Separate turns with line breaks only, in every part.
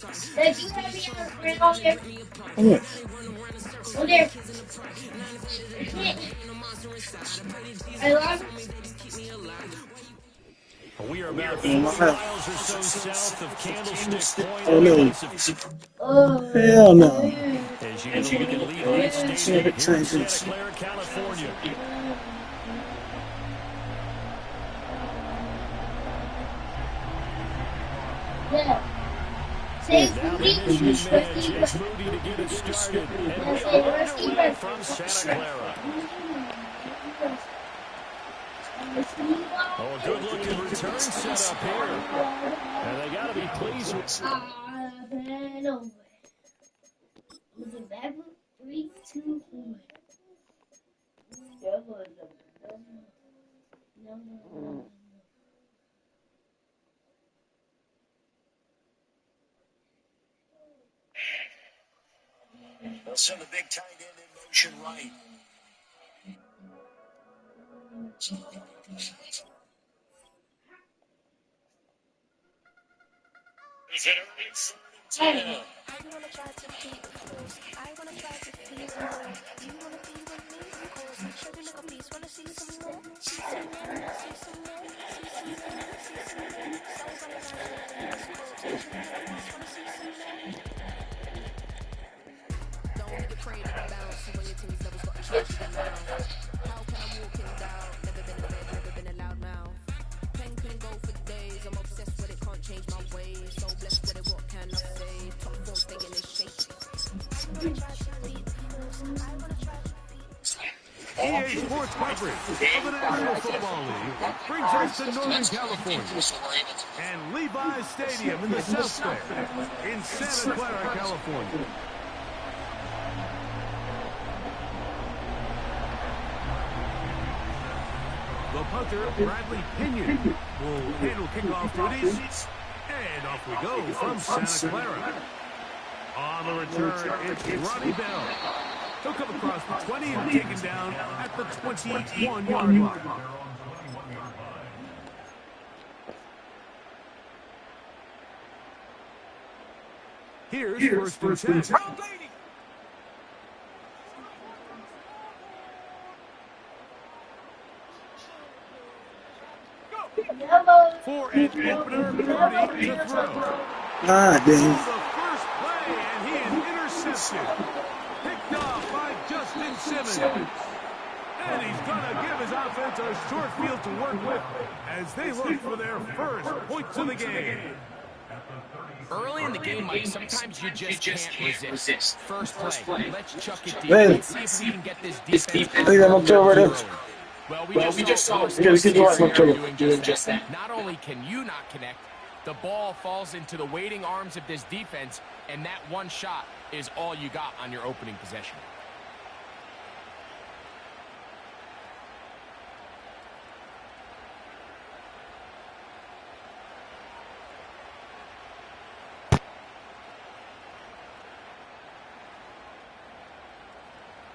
Did you have me on there?
Yeah.
On there. I love
We are about 4 miles or so south of Candlestick Point.
Oh no. Hell no.
As you get a look at Levi's Stadium here in Santa Clara, California.
Yeah.
Now the Michigan man, Chase Moody, to get it started. And we are underway from Santa Clara. Oh, a good-looking return set up here. And they got to be pleased with
Was it bad? 3, 2, 1. No.
They'll send the big tight end in motion right. Is it early?
I wanna try to beat the force. I wanna try to please them all. You wanna be with me, of course. Show me little piece. Wanna see some more? See some more? See some more? See some more? See some more? Souls on the line in this court. Show me little piece. Wanna see some more? Don't be afraid of the bounce. When your team's levels got a charge to the mouth. How can I walk in doubt? Never been a bed, never been a loud mouth. Pen can go for days. I'm obsessed with it, can't change my ways. So blessed with it, what can I say? Top form staying in shape.
EA Sports coverage of the National Football League brings us to Northern California and Levi's Stadium in the South Bay in Santa Clara, California. The punter, Bradley Pinion, will handle kickoff duties. And off we go from Santa Clara. On the return, it's Ronnie Bell. He'll come across the 20 and taken down at the 21-yard line. Here's first and 10. For an opener, Purdy to throw.
Ah,
The
damn.
first play, and he is intercepted. Picked off by Justin Simmons. And he's going to give his offense a short field to work with as they look for their first points of the game.
Early in the game, Mike, sometimes you just can't resist. First play, let's chuck it deep.
Hey.
Let's see if we can get this defense
I think I'm up to over there.
Well, we just saw
Yeah, we can do it.
doing just that. Not only can you not connect, the ball falls into the waiting arms of this defense, and that one shot is all you got on your opening possession.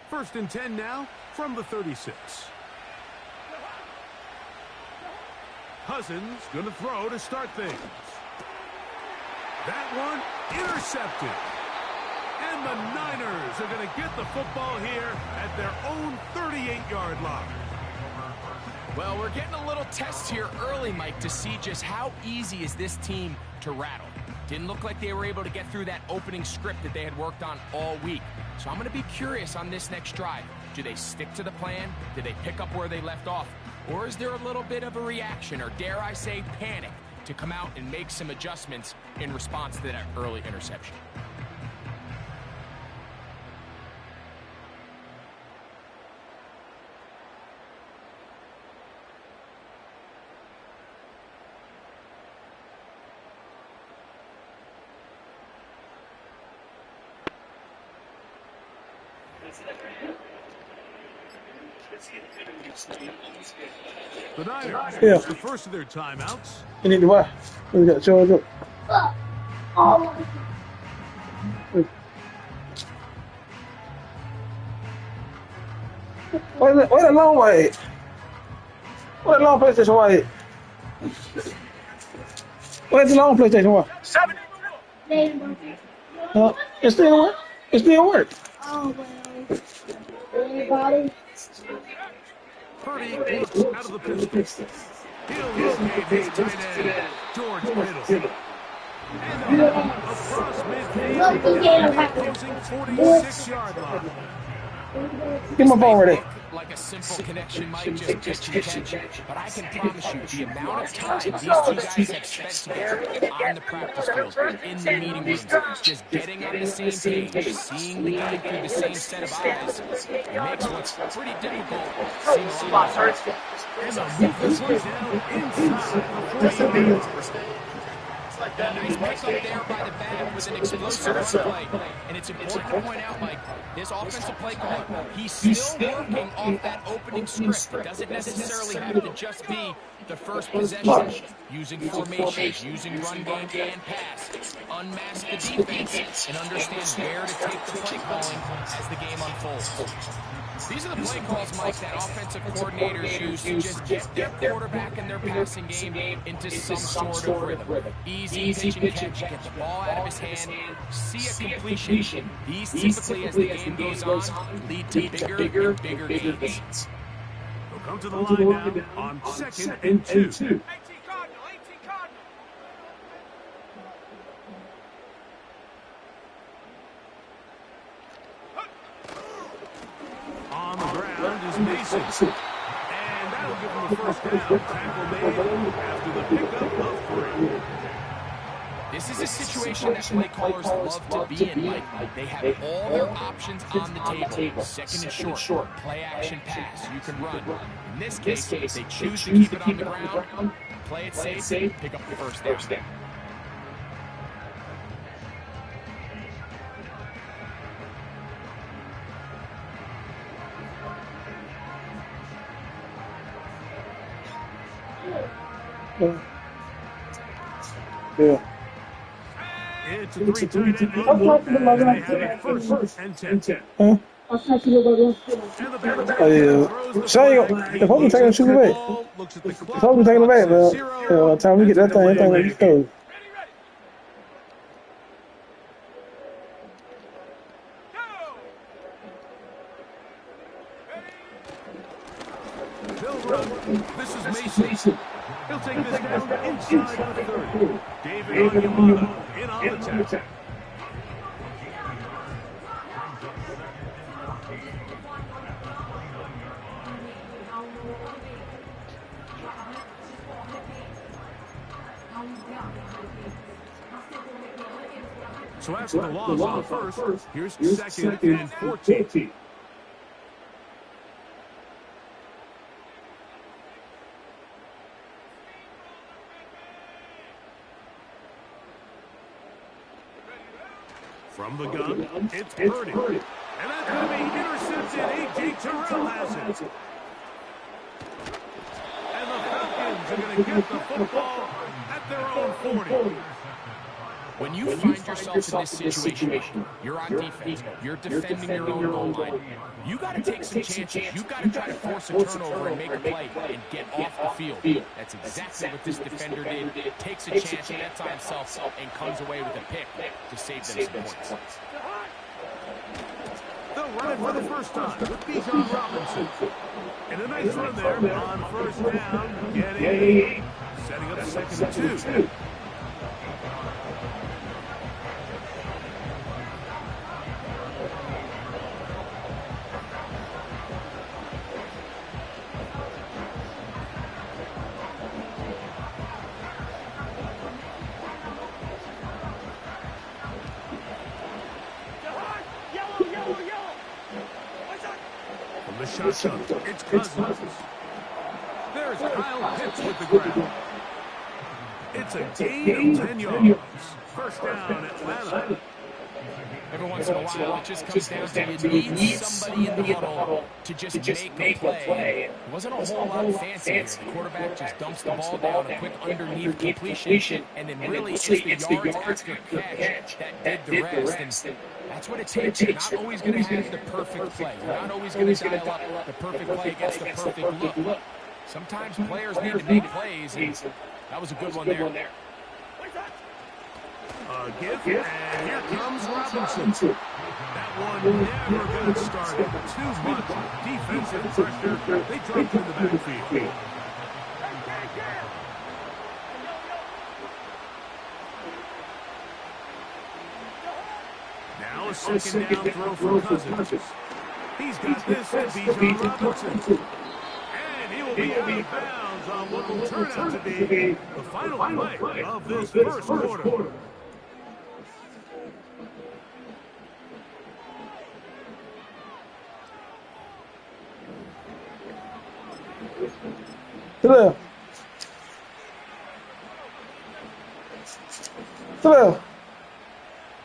First and 10 now from the 36. Cousins going to throw to start things. That one intercepted. And the Niners are going to get the football here at their own 38-yard line.
Well, we're getting a little test here early, Mike, to see just how easy is this team to rattle. Didn't look like they were able to get through that opening script that they had worked on all week. So I'm going to be curious on this next drive. Do they stick to the plan? Do they pick up where they left off? Or is there a little bit of a reaction, or dare I say panic, to come out and make some adjustments in response to that early interception?
The Niners,
Yeah.
the first of their timeouts.
You need to what? We got charged up. Where's the long way? Where's the long PlayStation 1? Where's the long PlayStation 1? No, it still work. It still work.
Oh, well. Anybody?
Purdy looks out of the pistol. He'll locate his tight end, George Kittle. Handoff across midfield down the opposing 46-yard line.
Get my ball ready.
Look like a simple connection, Mike, just pitch and catch. But I can promise you, the amount of time these two guys have spent together on the practice field, in the meeting rooms, just getting on the same page, seeing the game through the same set of eyes, it makes what's pretty difficult seem a lot easier.
And they'll move this one down inside the 40-yard line.
A nice pickup there by the back with an explosive run play. And it's important to point out, Mike, this offensive play caller, he's still working off that opening script. It doesn't necessarily have to just be the first possession. Using formations, using run game and pass. Unmask the defense and understand where to take the play calling as the game unfolds. These are the play calls, Mike, that offensive coordinators use to just get their quarterback and their passing game into some sort of rhythm. Easy pitch and catch, get the ball out of his hand, see a completion. These typically, as the game goes on, lead to bigger and bigger gains.
They'll come to the line now on 2nd and 2. On the ground is Mason. And that'll give him the first down. Tackle made after the pickup of 3.
This is a situation that play callers love to be in, Mike. They have all their options on the table. Second and short, play action pass, you can run. In this case, they choose to keep it on the ground, play it safe, pick up the first down.
Yeah.
It's a 3-tight end look, and they have it 1st and 10.
Huh?
And the back
Oh, yeah.
throws the
Show
flag.
you. The folks are taking the shooter back.
Ball, looks at the
The
clock.
folks are taking it back, man.
Zero.
Time we get that thing,
That's a
let's go.
They'll run. This is Mason. He'll take this down inside the 30. David Onyemata in on the tackle. So after the loss on the first, here's 2nd and 14. From the gun, it's Purdy. And that's going to be intercepted. A.J. Terrell has it. And the Falcons are going to get the football at their own 40.
When you find yourself in this situation, you're on defense, you're defending your own goal line, you got to take some chances. You got to try to force a turnover and make a play and get off the field. That's exactly what this defender did. Takes a chance, bets on himself, and comes away with a pick to save them some points.
They'll run it for the first time with Bijan Robinson. And a nice run there on 1st down, setting up 2nd and 2. From the shotgun, it's Cousins. There's Kyle Pitts with the grab. It's a gain of 10 yards. First down, Atlanta.
Every once in a while, it just comes down to you need somebody in the huddle to just make a play. It wasn't a whole lot fancy here. The quarterback just dumps the ball down, a quick underneath completion, and then really it's the yards after catch that did the rest. And that's what it takes. You're not always going to have the perfect play. You're not always going to dial up the perfect play against the perfect look. Sometimes players need to make plays, and that was a good one there.
A gift, and here comes Robinson. That one never got started. Too much defensive pressure. They dropped in the backfield. Now a second down throw for Cousins. He's got this to Bijan Robinson. And he will be out of bounds on what will turn out to be the final play of this first quarter.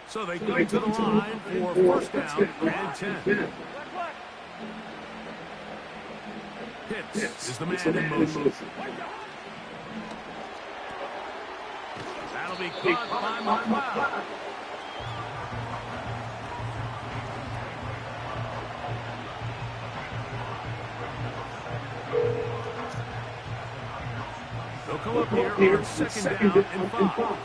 So they go to the line for first down and 10. Pitts is the man in motion. That'll be caught by McLeod. They'll come up here on second down and 5.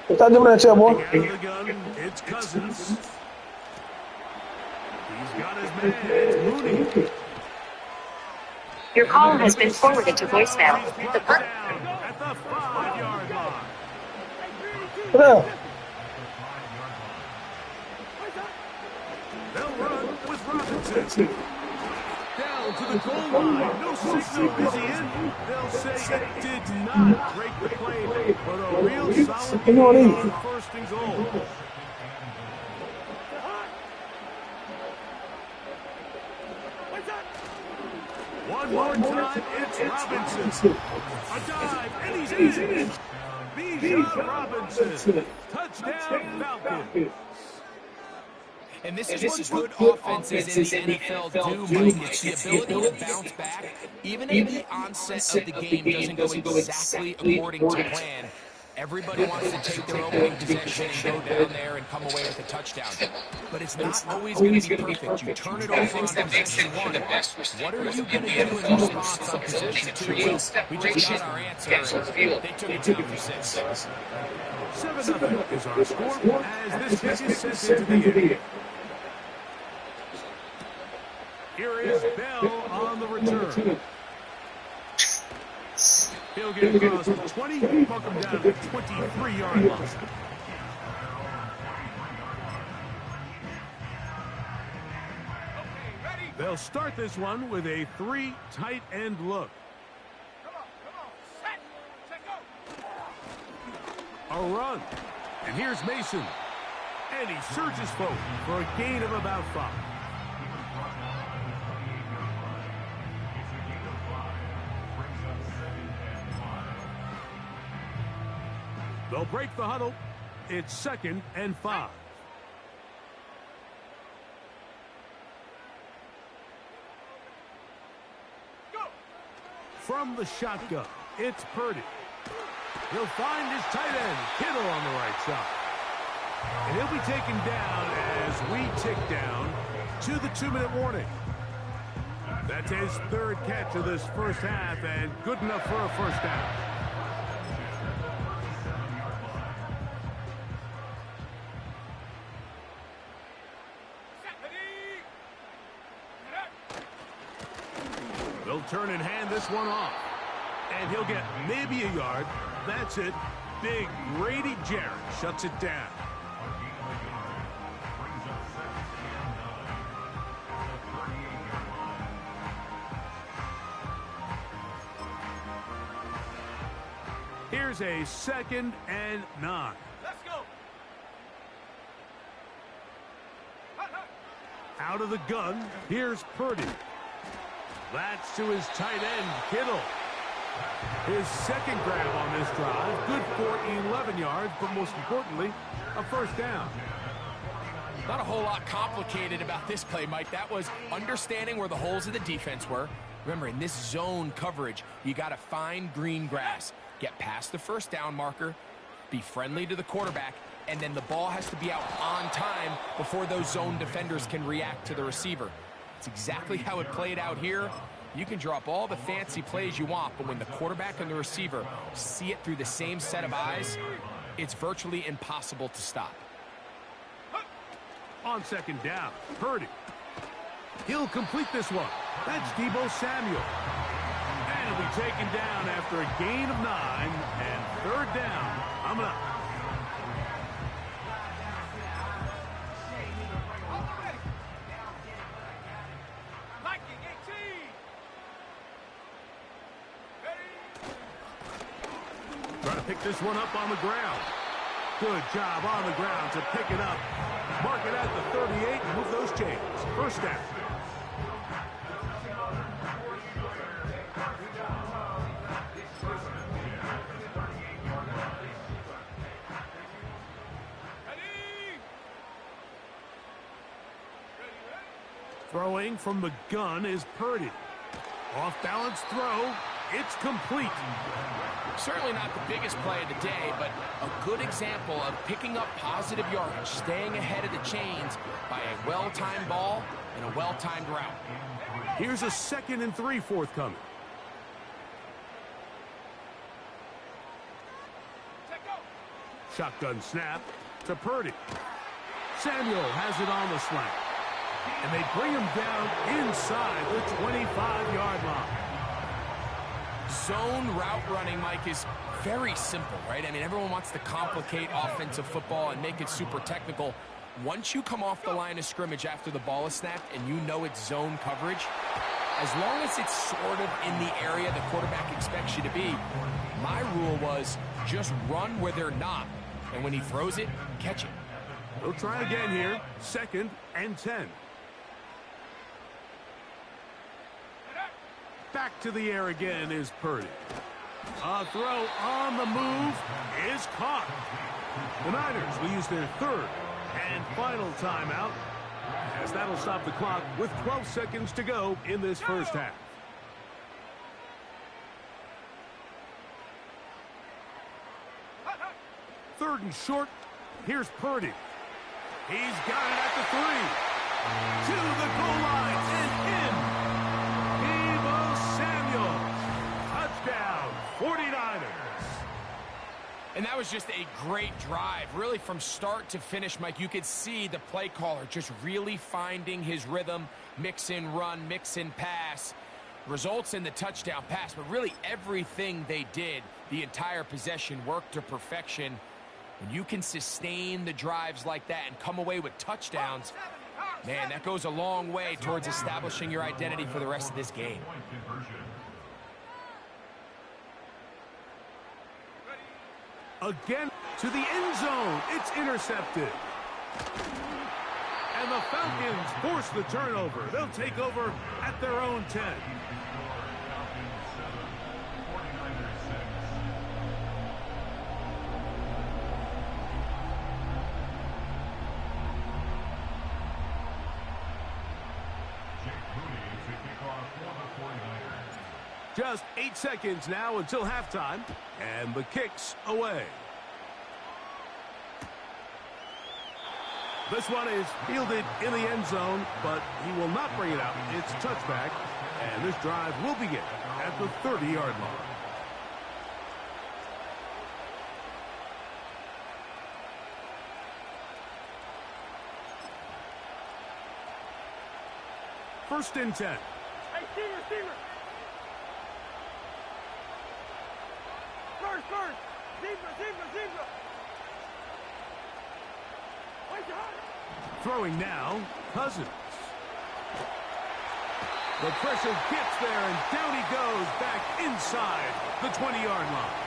Está de una boy.
Out of the gun, it's Cousins. He's got his man. It's Mooney.
Your call has been forwarded to voicemail. The
Down at the 5-yard line. They'll run with Robinson. Down to the goal line. No signal. Is he in? They'll say it did not break the play, but a real solid game on first and goal. One more time, it's Robinson. A dive, and he's in. Bijan Robinson. Touchdown, Falcons.
And this is what good offenses in the NFL do, Mike. It's the ability to bounce back. Even if the onset of the game doesn't go exactly according to plan, everybody wants to take their opening possession and go down there and come away with a touchdown. But it's not always going to be perfect. You turn it over on possession 1. What are you going to do in response on possession 2? Well, we just got our answer, and they took it down for 6.
7-0 is our score as this kick is sent into the air. Here is Bell on the return. He'll get across the 20, buck him down to the 23-yard line. They'll start this one with a 3 tight end look. A run. And here's Mason. And he surges forward for a gain of about 5. They'll break the huddle. It's 2nd and 5. From the shotgun, it's Purdy. He'll find his tight end, Kittle, on the right side. And he'll be taken down as we tick down to the 2-minute warning. That's his 3rd catch of this first half, and good enough for a first down. They'll turn and hand this one off. And he'll get maybe a yard. That's it. Big Grady Jarrett shuts it down. Here's a 2nd and 9. Let's go. Out of the gun, here's Purdy. That's to his tight end, Kittle. His 2nd grab on this drive, good for 11 yards, but most importantly, a first down.
Not a whole lot complicated about this play, Mike. That was understanding where the holes of the defense were. Remember, in this zone coverage, you got to find green grass. Get past the first down marker, be friendly to the quarterback, and then the ball has to be out on time before those zone defenders can react to the receiver. It's exactly how it played out here. You can draw up all the fancy plays you want, but when the quarterback and the receiver see it through the same set of eyes, it's virtually impossible to stop.
On second down, Purdy. He'll complete this one. That's Deebo Samuel. And he'll be taken down after a gain of 9 and third down. Coming up. Trying to pick this one up on the ground. Good job on the ground to pick it up. Mark it at the 38 and move those chains. First down. Throwing from the gun is Purdy. Off-balance throw. It's complete.
Certainly not the biggest play of the day, but a good example of picking up positive yardage, staying ahead of the chains by a well-timed ball and a well-timed route.
Here's a 2nd and 3 forthcoming. Shotgun snap to Purdy. Samuel has it on the slant. And they bring him down inside the 25-yard line.
Zone route running, Mike, is very simple, right? I mean, everyone wants to complicate offensive football and make it super technical. Once you come off the line of scrimmage after the ball is snapped and you know it's zone coverage, as long as it's sort of in the area the quarterback expects you to be, my rule was just run where they're not. And when he throws it, catch it.
They'll try again here. 2nd and 10. Back to the air again is Purdy. A throw on the move is caught. The Niners will use their 3rd and final timeout, as that'll stop the clock with 12 seconds to go in this first half. Third and short. Here's Purdy. He's got it at the 3. To the goal line and in. Touchdown, 49ers.
And that was just a great drive, really from start to finish, Mike. You could see the play caller just really finding his rhythm, mix in run, mix in pass, results in the touchdown pass. But really everything they did, the entire possession, worked to perfection. When you can sustain the drives like that and come away with touchdowns, man, that goes a long way towards establishing your identity for the rest of this game.
Again to the end zone. It's intercepted. And the Falcons force the turnover. They'll take over at their own 10. Just 8 seconds now until halftime, and the kick's away. This one is fielded in the end zone, but he will not bring it out. It's touchback, and this drive will begin at the 30-yard line. First and 10.
Hey, Steamer! First! Zebra!
Throwing now, Cousins. The pressure gets there, and down he goes back inside the 20-yard line.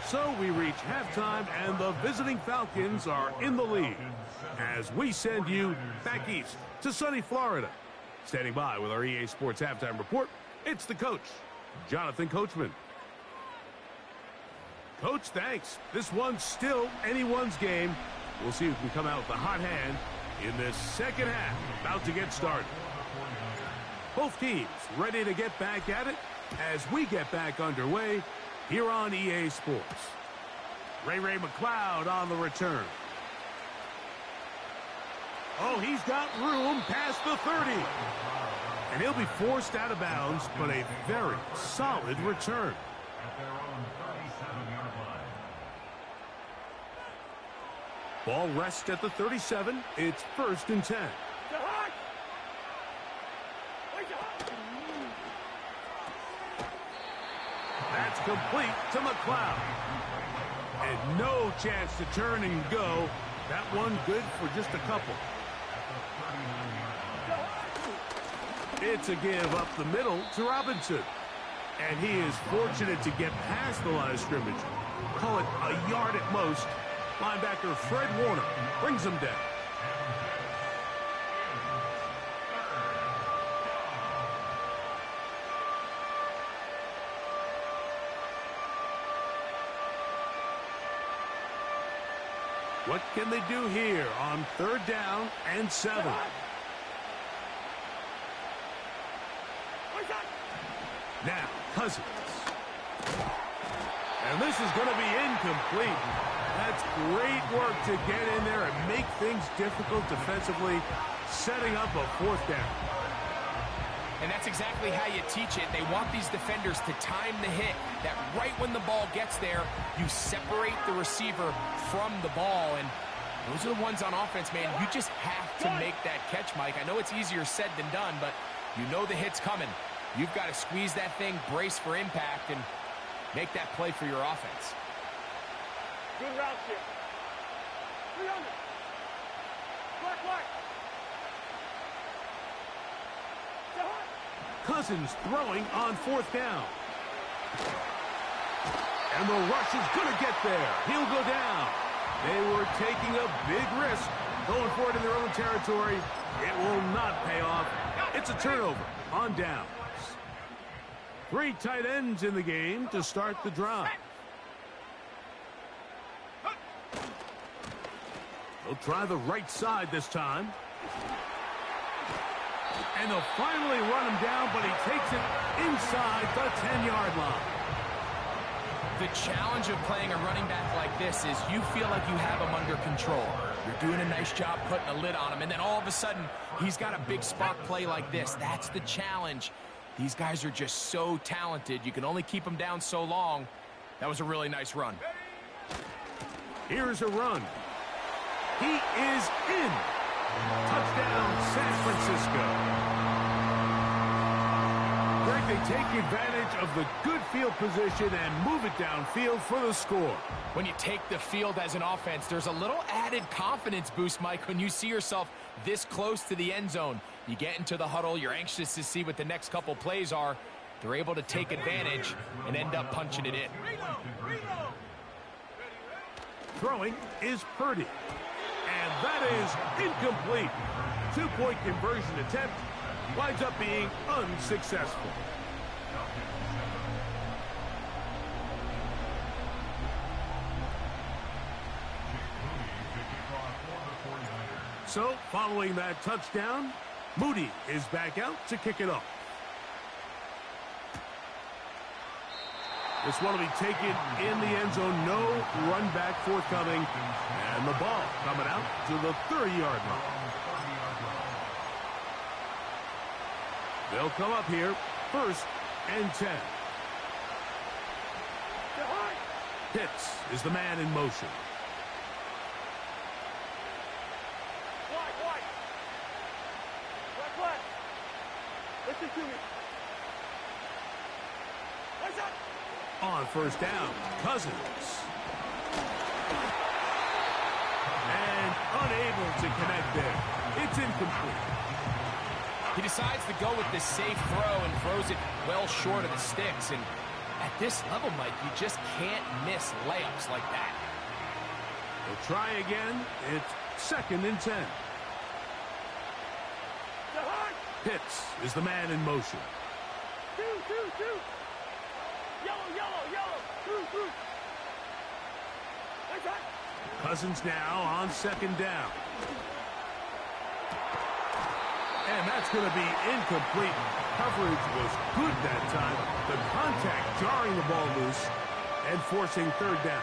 So we reach halftime, and the visiting Falcons are in the lead as we send you back east to sunny Florida. Standing by with our EA Sports Halftime Report, it's the coach, Jonathan Coachman. Coach, thanks. This one's still anyone's game. We'll see who can come out with the hot hand in this second half, about to get started. Both teams ready to get back at it as we get back underway here on EA Sports. Ray McLeod on the return. Oh, he's got room past the 30. And he'll be forced out of bounds, but a very solid return. Ball rests at the 37. It's 1st and 10. That's complete to McLeod. And no chance to turn and go. That one good for just a couple. It's a give up the middle to Robinson. And he is fortunate to get past the line of scrimmage. Call it a yard at most. Linebacker Fred Warner brings him down. What can they do here on 3rd down and 7? Now, Cousins. And this is going to be incomplete. That's great work to get in there and make things difficult defensively, setting up a 4th down.
And that's exactly how you teach it. They want these defenders to time the hit, that right when the ball gets there, you separate the receiver from the ball. And those are the ones on offense, man. You just have to make that catch, Mike. I know it's easier said than done, but you know the hit's coming. You've got to squeeze that thing, brace for impact, and make that play for your offense.
Good route here. 300. Black.
Cousins throwing on 4th down. And the rush is going to get there. He'll go down. They were taking a big risk going for it in their own territory. It will not pay off. It's a turnover on downs. 3 tight ends in the game to start the drive. They'll try the right side this time. And they'll finally run him down, but he takes it inside the 10-yard line.
The challenge of playing a running back like this is you feel like you have him under control. You're doing a nice job putting a lid on him, and then all of a sudden, he's got a big spark play like this. That's the challenge. These guys are just so talented. You can only keep them down so long. That was a really nice run.
Here's a run. He is in. Touchdown, San Francisco. Greg, they take advantage of the good field position and move it downfield for the score.
When you take the field as an offense, there's a little added confidence boost, Mike, when you see yourself this close to the end zone. You get into the huddle, you're anxious to see what the next couple plays are. They're able to take advantage and end up punching it in.
Throwing is Purdy. And that is incomplete. 2-point conversion attempt winds up being unsuccessful. So, following that touchdown, Moody is back out to kick it off. This one will be taken in the end zone. No run back forthcoming. And the ball coming out to the 30-yard line. They'll come up here, 1st and 10. Pitts is the man in motion.
Black. Listen to me. What's up?
On 1st down, Cousins. And unable to connect there. It's incomplete.
He decides to go with this safe throw and throws it well short of the sticks. And at this level, Mike, you just can't miss layups like that.
They'll try again. It's 2nd and 10. Pitts is the man in motion.
Two. Yellow. Two.
Cousins now on 2nd down. And That's going to be incomplete. Coverage was good that time. The contact jarring the ball loose and forcing third down.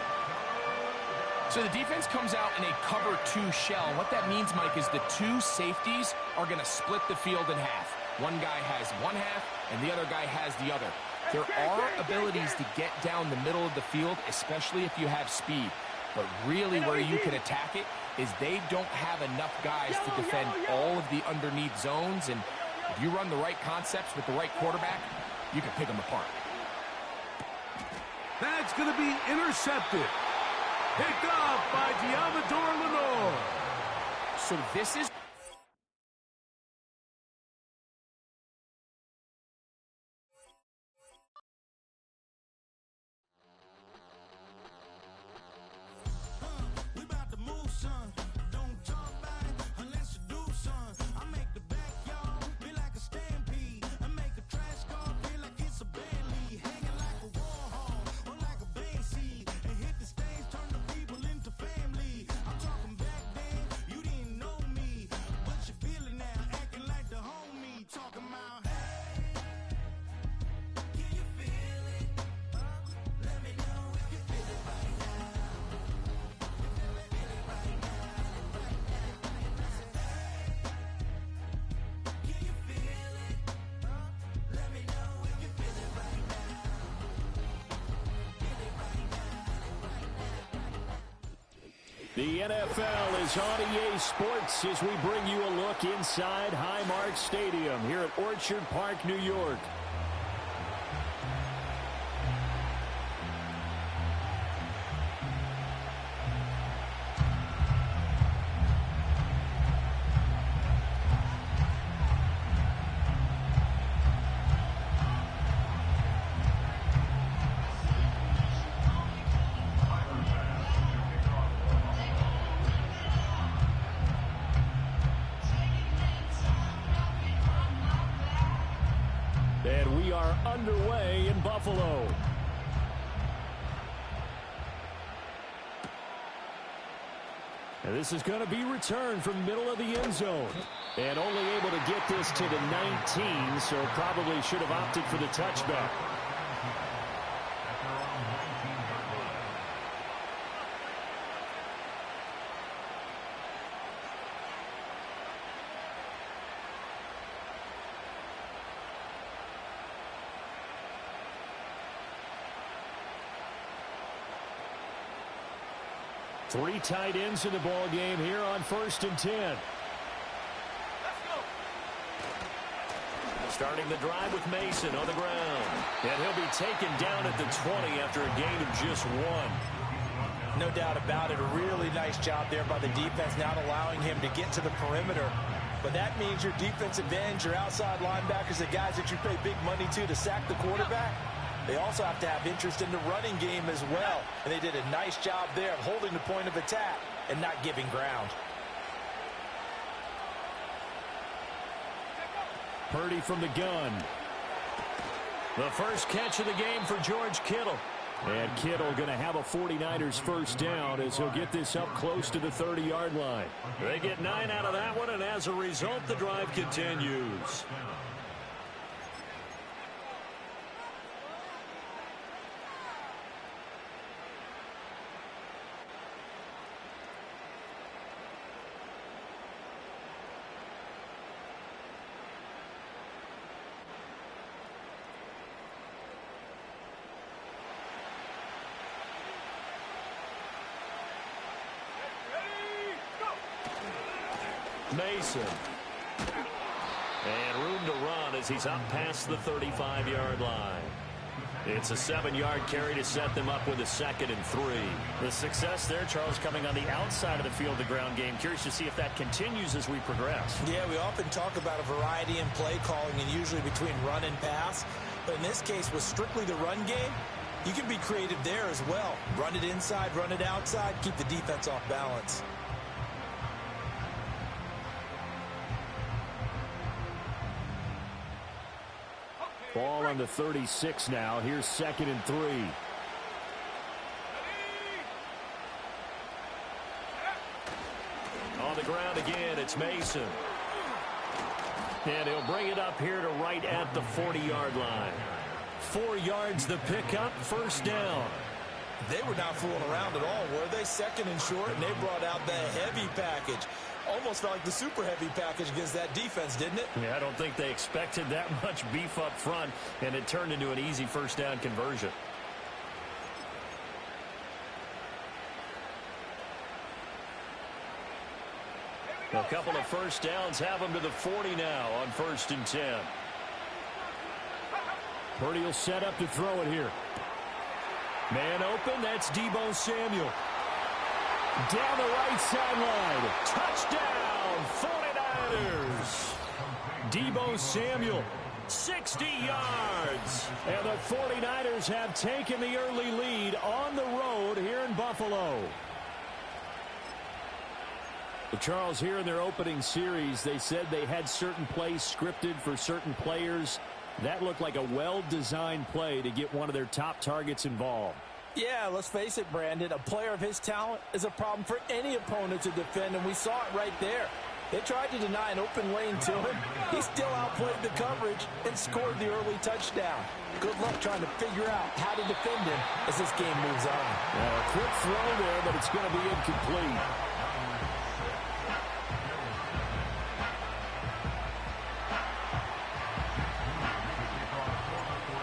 So the defense comes out in a cover 2 shell. And what that means, Mike, is the 2 safeties are going to split the field in half. One guy has one half, and the other guy has the other. There are abilities to get down the middle of the field, especially if you have speed. But really where you can attack it is they don't have enough guys to defend all of the underneath zones. And if you run the right concepts with the right quarterback, you can pick them apart.
That's going to be intercepted. Picked up by Diamador Lenore.
So this is...
We about to move, son. Don't talk about it unless you do, son. I make the backyard feel like a stampede. I make a trash car feel like it's a Bentley. Hanging like a war hall or like a bank seed. And hit the stage, turn the people into family. I'm talking back then, you didn't know me. But you feel it now, acting like the homie. Talking about, hey, can you feel it? Let me know if you feel it right now.
The NFL is on EA Sports as we bring you a look inside Highmark Stadium here at Orchard Park, New York. And we are underway in Buffalo. And this is going to be returned from the middle of the end zone. And only able to get this to the 19, so probably should have opted for the touchback. Three tight ends in the ball game here on 1st and 10.
Let's go.
Starting the drive with Mason on the ground. And he'll be taken down at the 20 after a gain of just 1.
No doubt about it. A really nice job there by the defense, not allowing him to get to the perimeter. But that means your defensive ends, your outside linebackers, the guys that you pay big money to sack the quarterback, they also have to have interest in the running game as well. And they did a nice job there of holding the point of attack and not giving ground.
Purdy from the gun. The first catch of the game for George Kittle. And Kittle going to have a 49ers first down as he'll get this up close to the 30-yard line. They get 9 out of that one, and as a result, the drive continues. Mason. And room to run as he's up past the 35-yard line. It's a 7-yard carry to set them up with a 2nd and 3.
The success there, Charles, coming on the outside of the field, the ground game. Curious to see if that continues as we progress.
Yeah, we often talk about a variety in play calling and usually between run and pass. But in this case, with strictly the run game, you can be creative there as well. Run it inside, run it outside, keep the defense off balance.
Ball on the 36 now. Here's 2nd and 3. On the ground again, it's Mason. And he'll bring it up here to right at the 40-yard line. 4 yards the pickup, first down.
They were not fooling around at all, were they? Second and short, and they brought out the heavy package. Almost felt like the super heavy package against that defense, didn't it?
Yeah, I don't think they expected that much beef up front, and it turned into an easy first down conversion. A couple of first downs have them to the 40 now on 1st and 10. Purdy will set up to throw it here. Man open, that's Deebo Samuel. Down the right sideline. Touchdown, 49ers. Deebo Samuel, 60 yards. And the 49ers have taken the early lead on the road here in Buffalo. Charles, here in their opening series, they said they had certain plays scripted for certain players. That looked like a well-designed play to get one of their top targets involved.
Yeah, let's face it, Brandon. A player of his talent is a problem for any opponent to defend, and we saw it right there. They tried to deny an open lane to him. He still outplayed the coverage and scored the early touchdown. Good luck trying to figure out how to defend him as this game moves on.
A quick throw there, but it's going to be incomplete.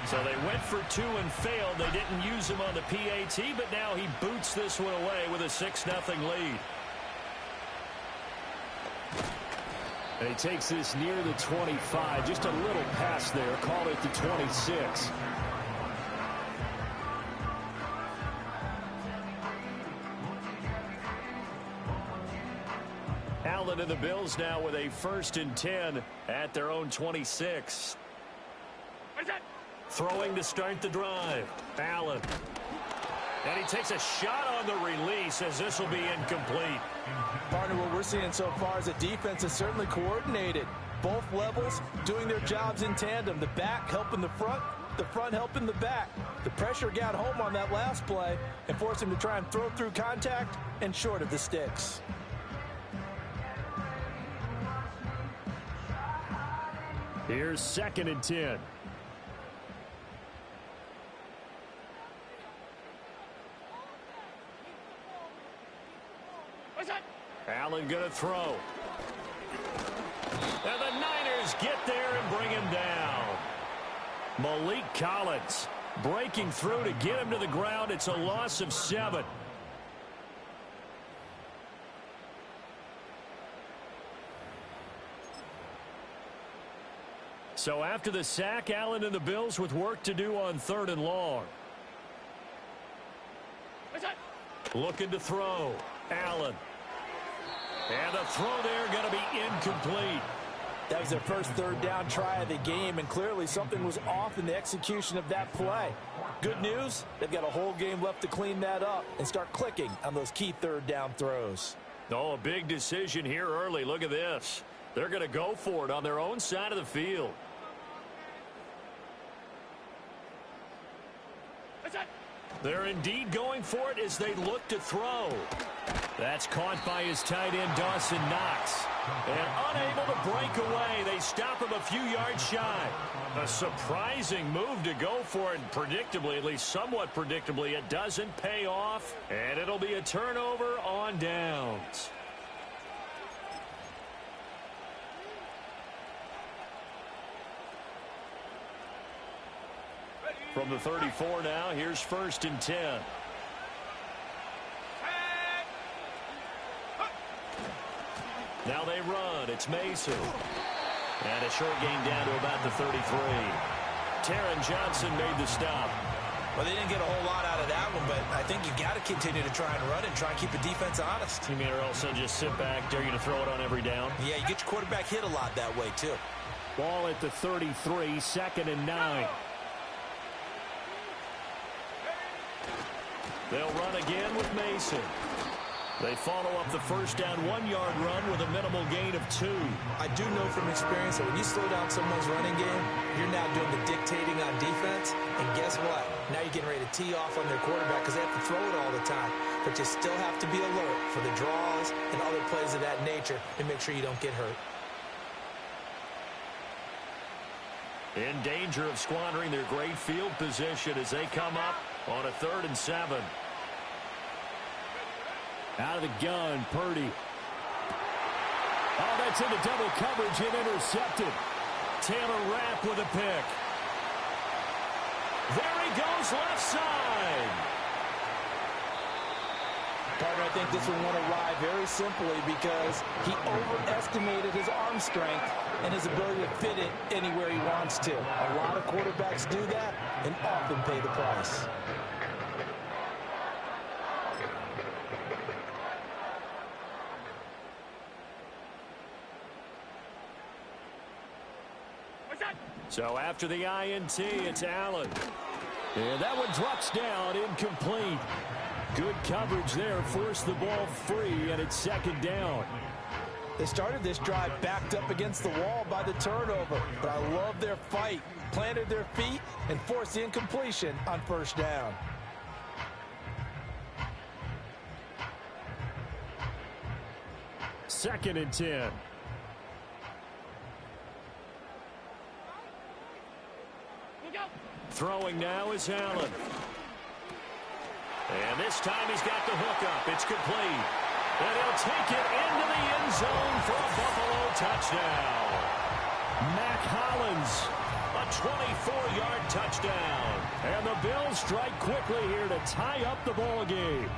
So they went for 2 and failed. They didn't use him on the PAT, but now he boots this one away with a 6-0 lead. And he takes this near the 25. Just a little pass there. Call it the 26. Allen and the Bills now with a 1st and 10 at their own 26. Throwing to start the drive. Allen. And he takes a shot on the release as this will be incomplete.
Partner, what we're seeing so far is a defense is certainly coordinated. Both levels doing their jobs in tandem. The back helping the front helping the back. The pressure got home on that last play and forced him to try and throw through contact and short of the sticks.
Here's 2nd and 10. Allen going to throw. And the Niners get there and bring him down. Malik Collins breaking through to get him to the ground. It's a loss of 7. So after the sack, Allen and the Bills with work to do on 3rd and long. Looking to throw. Allen. And the throw there going to be incomplete.
That was their first 3rd down try of the game, and clearly something was off in the execution of that play. Good news, they've got a whole game left to clean that up and start clicking on those key 3rd down throws.
Oh, a big decision here early. Look at this. They're going to go for it on their own side of the field. They're indeed going for it as they look to throw. That's caught by his tight end, Dawson Knox. And unable to break away, they stop him a few yards shy. A surprising move to go for it. Predictably, at least somewhat predictably, it doesn't pay off. And it'll be a turnover on downs. From the 34 now, here's 1st and 10. Now they run. It's Mason. And a short gain down to about the 33. Taron Johnson made the stop.
Well, they didn't get a whole lot out of that one, but I think you've got to continue to try and run and try and keep the defense honest.
You mean or else just sit back, dare you to throw it on every down?
Yeah, you get your quarterback hit a lot that way, too.
Ball at the 33, 2nd and 9. They'll run again with Mason. They follow up the first down 1-yard run with a minimal gain of 2.
I do know from experience that when you slow down someone's running game, you're now doing the dictating on defense. And guess what? Now you're getting ready to tee off on their quarterback because they have to throw it all the time. But you still have to be alert for the draws and other plays of that nature and make sure you don't get hurt.
In danger of squandering their great field position as they come up on a 3rd and 7.
Out of the gun, Purdy. Oh, that's into double coverage and intercepted. Taylor Rapp with a pick. There he goes, left side.
Partner, I think this one won't arrive very simply because he overestimated his arm strength and his ability to fit it anywhere he wants to. A lot of quarterbacks do that and often pay the price.
So after the INT, it's Allen. And that one drops down, incomplete. Good coverage there, forced the ball free, and it's 2nd down.
They started this drive backed up against the wall by the turnover, but I love their fight. Planted their feet and forced the incompletion on 1st down.
Second and 10.
Throwing now is Allen. And this time he's got the hookup. It's complete. And he'll take it into the end zone for a Buffalo touchdown.
Mac Hollins,
a 24-yard touchdown.
And the Bills strike quickly here to tie up the ball game.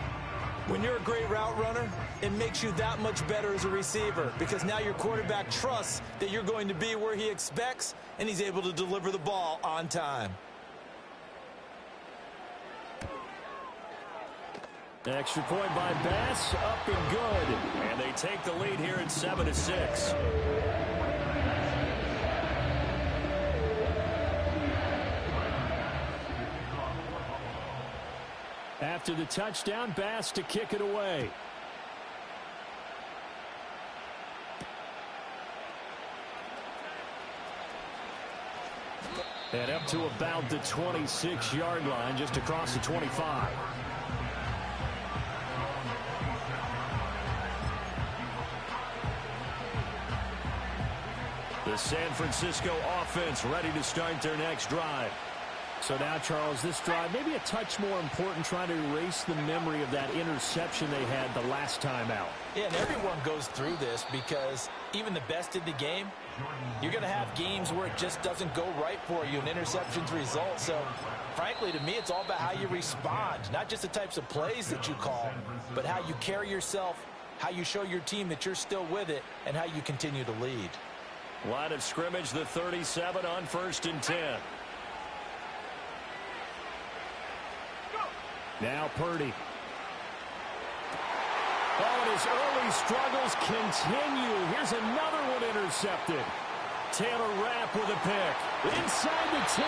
When you're a great route runner, it makes you that much better as a receiver because now your quarterback trusts that you're going to be where he expects and he's able to deliver the ball on time.
Extra point by Bass, up and good.
And they take the lead here at 7-6.
After the touchdown, Bass to kick it away. And up to about the 26-yard line, just across the 25.
The San Francisco offense ready to start their next drive.
So now, Charles, this drive maybe a touch more important, trying to erase the memory of that interception they had the last time out.
Yeah, and everyone goes through this because even the best in the game, you're going to have games where it just doesn't go right for you and interceptions result. So, frankly, to me, it's all about how you respond, not just the types of plays that you call, but how you carry yourself, how you show your team that you're still with it, and how you continue to lead.
Line of scrimmage, the 37 on 1st and 10.
Now Purdy. Oh, and his early struggles continue. Here's another one intercepted.
Taylor Rapp with a pick.
Inside the 10.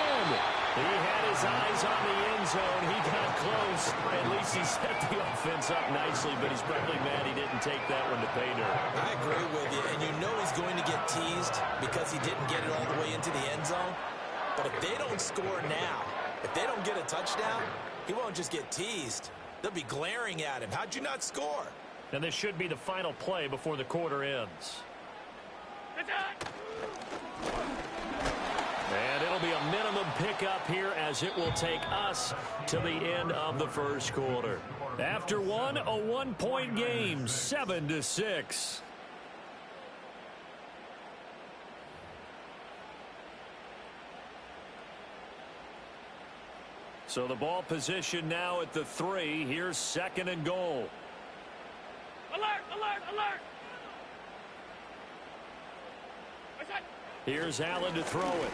He had his eyes on the end zone. He got close. At least he set the offense up nicely, but he's probably mad he didn't take that one to pay dirt.
I agree with you, and you know he's going to get teased because he didn't get it all the way into the end zone. But if they don't score now, if they don't get a touchdown, he won't just get teased. They'll be glaring at him. How'd you not score?
And this should be the final play before the quarter ends. And it'll be a minimum pickup here as it will take us to the end of the first quarter. After one, a one-point game, 7-6. So the ball position now at the 3. Here's 2nd and goal.
Alert, alert, alert!
Here's Allen to throw it.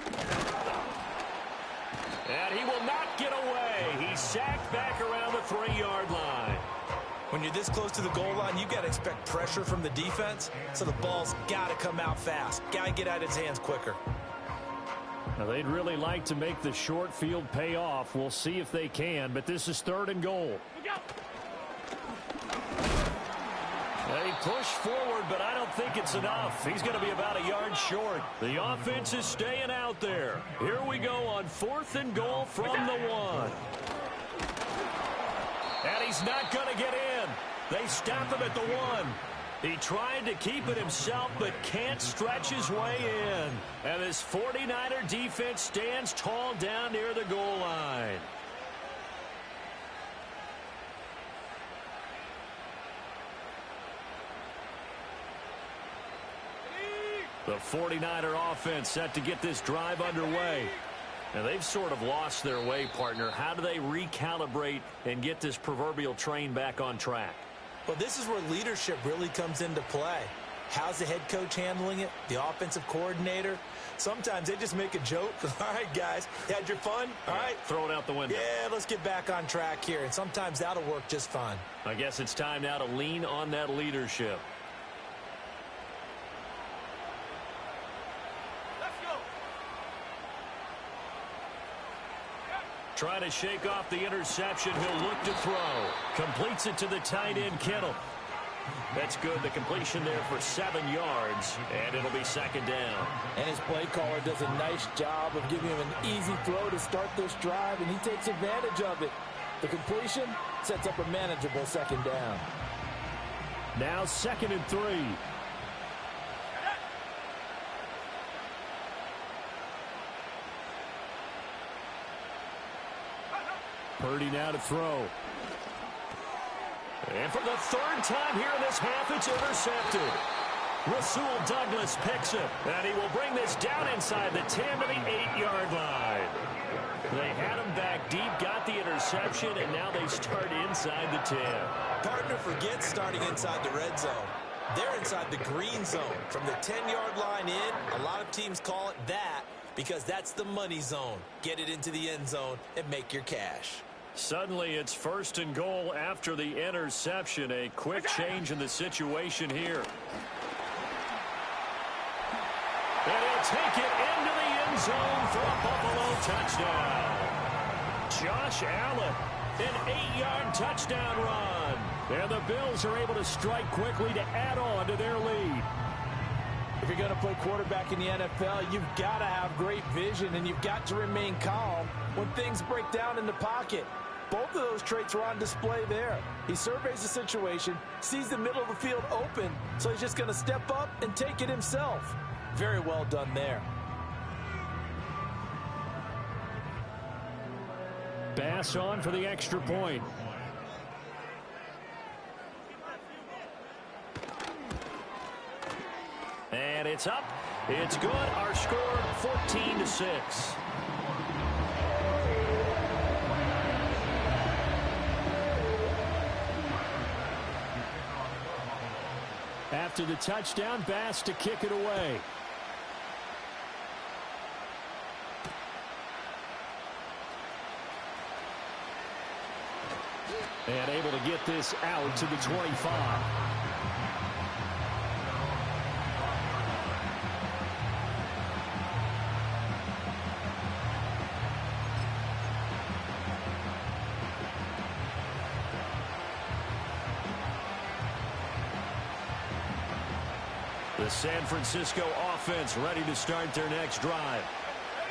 And he will not get away. He's sacked back around the 3-yard line.
When you're this close to the goal line, you got to expect pressure from the defense, so the ball's got to come out fast. Got to get out of his hands quicker.
Now, they'd really like to make the short field pay off. We'll see if they can, but this is 3rd and goal.
They push forward, but I don't think it's enough. He's going to be about a yard short. The offense is staying out there. Here we go on 4th and goal from the 1. And he's not going to get in. They stop him at the 1. He tried to keep it himself, but can't stretch his way in. And this 49er defense stands tall down near the goal line. The 49er offense set to get this drive underway. And they've sort of lost their way, partner. How do they recalibrate and get this proverbial train back on track?
Well, this is where leadership really comes into play. How's the head coach handling it? The offensive coordinator? Sometimes they just make a joke. All right, guys, you had your fun? All right.
Throw it out the window.
Yeah, let's get back on track here. And sometimes that'll work just fine.
I guess it's time now to lean on that leadership. Trying to shake off the interception. He'll look to throw. Completes it to the tight end, Kittle. That's good. The completion there for 7 yards, and it'll be second down.
And his play caller does a nice job of giving him an easy throw to start this drive, and he takes advantage of it. The completion sets up a manageable second down.
Now 2nd and 3. Purdy now to throw. And for the 3rd time here in this half, it's intercepted. Rasul Douglas picks it, and he will bring this down inside the 10 to the 8-yard line. They had him back deep, got the interception, and now they start inside the 10.
Partner forgets starting inside the red zone. They're inside the green zone. From the 10-yard line in, a lot of teams call it that because that's the money zone. Get it into the end zone and make your cash.
Suddenly, it's 1st and goal after the interception. A quick change in the situation here. And he'll take it into the end zone for a Buffalo touchdown. Josh Allen, an 8-yard touchdown run. And the Bills are able to strike quickly to add on to their lead.
If you're going to play quarterback in the NFL, you've got to have great vision, and you've got to remain calm when things break down in the pocket. Both of those traits were on display there. He surveys the situation, sees the middle of the field open, so he's just going to step up and take it himself. Very well done there.
Bass on for the extra point. And it's up. It's good. Our score 14-6. After the touchdown, Bass to kick it away. And able to get this out to the 25. The San Francisco offense ready to start their next drive.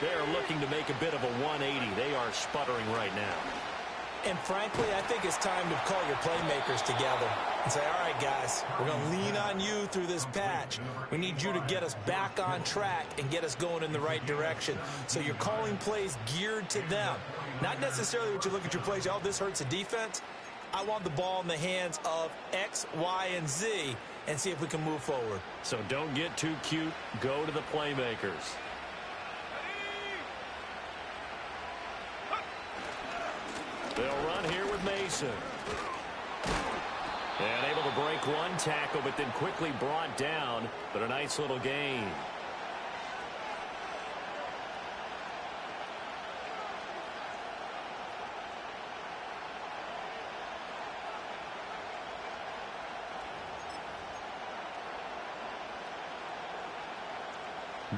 They are looking to make a bit of a 180. They are sputtering right now.
And frankly, I think it's time to call your playmakers together and say, all right, guys, we're going to lean on you through this patch. We need you to get us back on track and get us going in the right direction. So you're calling plays geared to them. Not necessarily what you look at your plays, oh, this hurts the defense. I want the ball in the hands of X, Y, and Z and see if we can move forward.
So don't get too cute. Go to the playmakers. They'll run here with Mason. And able to break one tackle, but then quickly brought down. But a nice little gain.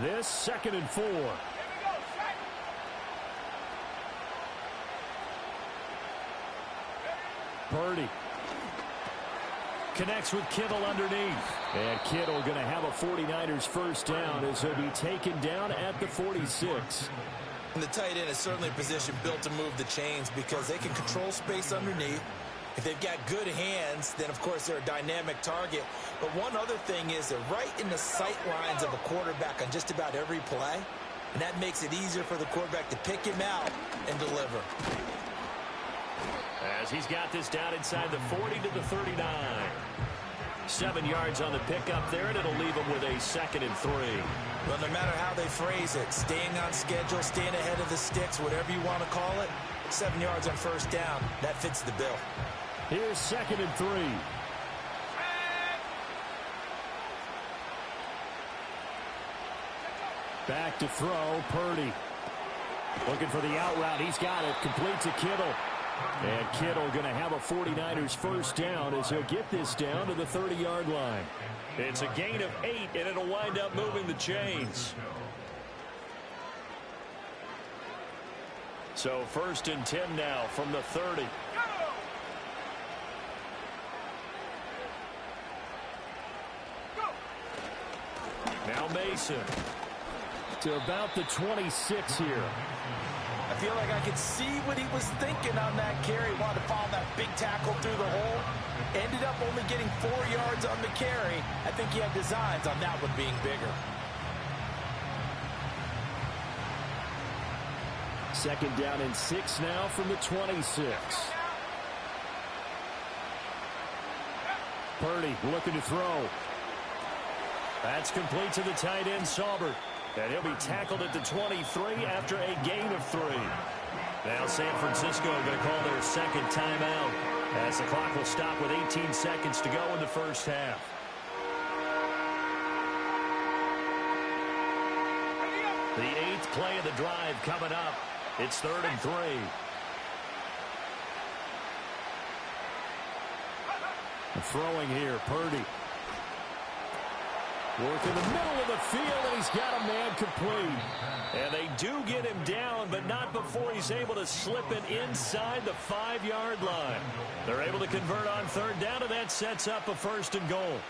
This 2nd and 4. Purdy connects with Kittle underneath. And Kittle going to have a 49ers first down as he'll be taken down at the 46.
And the tight end is certainly a position built to move the chains because they can control space underneath. If they've got good hands, then, of course, they're a dynamic target. But one other thing is they're right in the sight lines of the quarterback on just about every play, and that makes it easier for the quarterback to pick him out and deliver.
As he's got this down inside the 40 to the 39. 7 yards on the pickup there, and it'll leave him with a 2nd and 3.
Well, no matter how they phrase it, staying on schedule, staying ahead of the sticks, whatever you want to call it, 7 yards on first down, that fits the bill.
Here's 2nd and 3. Back to throw, Purdy. Looking for the out route. He's got it. Complete to Kittle. And Kittle going to have a 49ers first down as he'll get this down to the 30-yard line. It's a gain of 8, and it'll wind up moving the chains. So 1st and 10 now from the 30. Now Mason to about the 26 here.
I feel like I could see what he was thinking on that carry. Wanted to follow that big tackle through the hole. Ended up only getting 4 yards on the carry. I think he had designs on that one being bigger.
2nd down and 6 now from the 26. Purdy looking to throw. That's complete to the tight end, Saubert. And he'll be tackled at the 23 after a gain of 3. Now San Francisco going to call their 2nd timeout as the clock will stop with 18 seconds to go in the first half. The 8th play of the drive coming up. It's 3rd and 3. Throwing here, Purdy. Work in the middle of the field, and he's got a man complete. And they do get him down, but not before he's able to slip it inside the 5-yard line. They're able to convert on 3rd down, and that sets up a 1st and goal.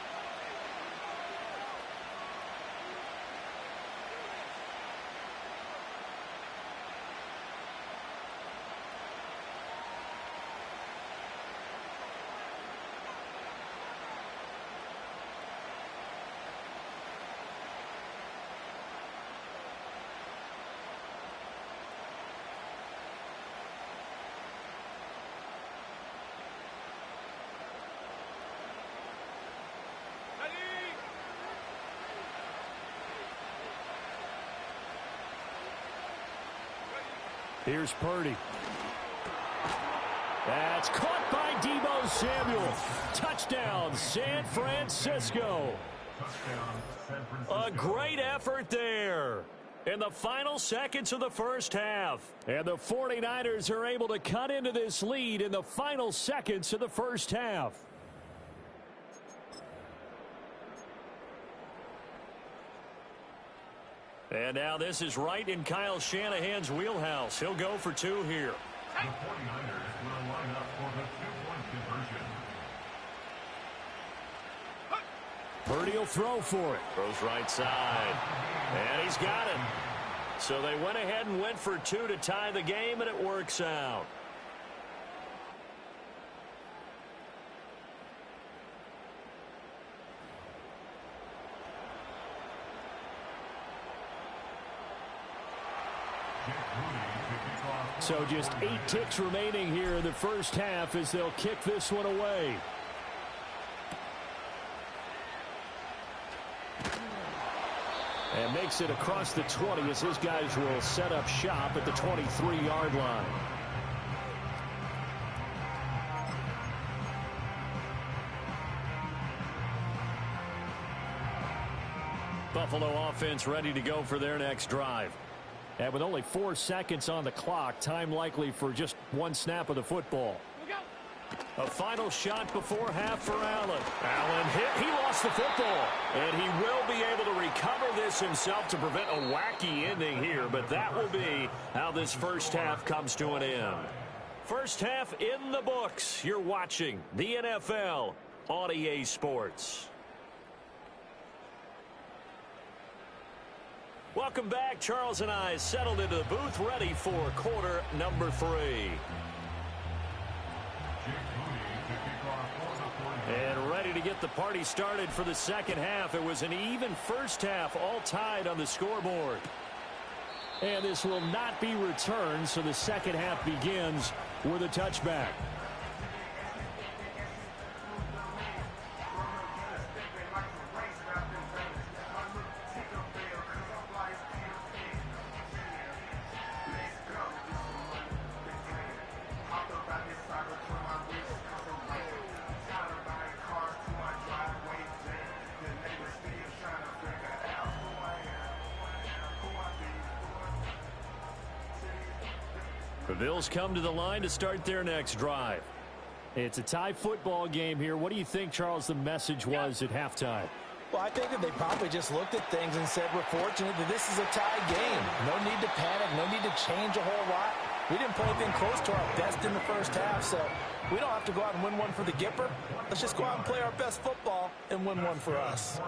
Here's Purdy. That's caught by Deebo Samuel. Touchdown, San Francisco. A great effort there in the final seconds of the first half. And the 49ers are able to cut into this lead in the final seconds of the first half. And now this is right in Kyle Shanahan's wheelhouse. He'll go for 2 here.
The 49ers will line up for the 2-point conversion.
Purdy will throw for it. Throws right side. And he's got it. So they went ahead and went for 2 to tie the game, and it works out. So just 8 ticks remaining here in the first half as they'll kick this one away. And makes it across the 20 as his guys will set up shop at the 23-yard line. Buffalo offense ready to go for their next drive. And with only 4 seconds on the clock, time likely for just 1 snap of the football. A final shot before half for Allen. Allen hit. He lost the football. And he will be able to recover this himself to prevent a wacky ending here. But that will be how this first half comes to an end. First half in the books. You're watching the NFL on EA Sports. Welcome back. Charles and I settled into the booth, ready for quarter number 3. to get the party started for the second half. It was an even first half, all tied on the scoreboard. And this will not be returned, so the second half begins with a touchback. The Bills come to the line to start their next drive. It's a tie football game here. What do you think, Charles, the message was at halftime?
Well, I think that they probably just looked at things and said, we're fortunate that this is a tie game. No need to panic, no need to change a whole lot. We didn't play anything close to our best in the first half, so we don't have to go out and win one for the Gipper. Let's just go out and play our best football and win one for us.